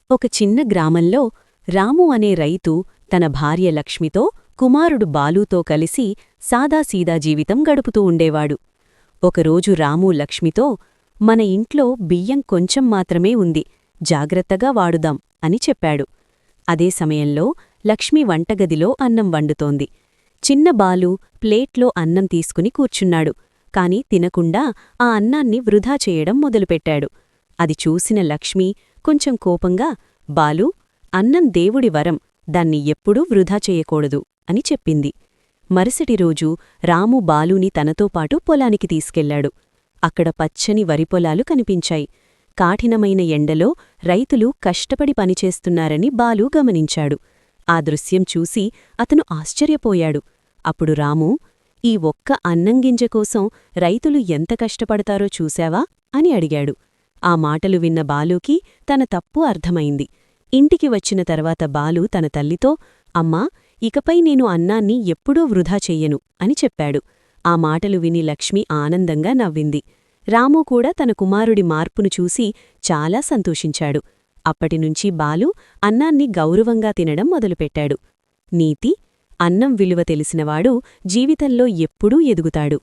ఒక చిన్న గ్రామంలో రాము అనే రైతు తన భార్య లక్ష్మితో కుమారుడు బాలూతో కలిసి సాదాసీదా జీవితం గడుపుతూ ఉండేవాడు. ఒకరోజు రాము లక్ష్మితో, మన ఇంట్లో బియ్యం కొంచెం మాత్రమే ఉంది, జాగ్రత్తగా వాడుదాం అని చెప్పాడు. అదే సమయంలో లక్ష్మి వంటగదిలో అన్నం వండుతోంది. చిన్న బాలు ప్లేట్లో అన్నం తీసుకుని కూర్చున్నాడు. కాని తినకుండా ఆ అన్నాన్ని వృధా చేయడం మొదలుపెట్టాడు. అది చూసిన లక్ష్మి కొంచెం కోపంగా, బాలూ, అన్నం దేవుడి వరం, దాన్ని ఎప్పుడూ వృధా చేయకూడదు అని చెప్పింది. మరుసటి రోజు రాము బాలూని తనతో పాటు పొలానికి తీసుకెళ్లాడు. అక్కడ పచ్చని వరిపొలాలు కనిపించాయి. కాఠినమైన ఎండలో రైతులు కష్టపడి పనిచేస్తున్నారని బాలూ గమనించాడు. ఆ దృశ్యం చూసి అతను ఆశ్చర్యపోయాడు. అప్పుడు రాము, ఈ ఒక్క అన్నంగింజ కోసం రైతులు ఎంత కష్టపడతారో చూశావా అని అడిగాడు. ఆ మాటలు విన్న బాలూకి తన తప్పు అర్థమైంది. ఇంటికి వచ్చిన తర్వాత బాలు తన తల్లితో, అమ్మా, ఇకపై నేను అన్నాన్ని ఎప్పుడూ వృధా చెయ్యను అని చెప్పాడు. ఆ మాటలు విని లక్ష్మి ఆనందంగా నవ్వింది. రాము కూడా తన కుమారుడి మార్పును చూసి చాలా సంతోషించాడు. అప్పటినుంచి బాలు అన్నాన్ని గౌరవంగా తినడం మొదలుపెట్టాడు. నీతి: అన్నం విలువ తెలిసినవాడు జీవితంలో ఎప్పుడూ ఎదుగుతాడు.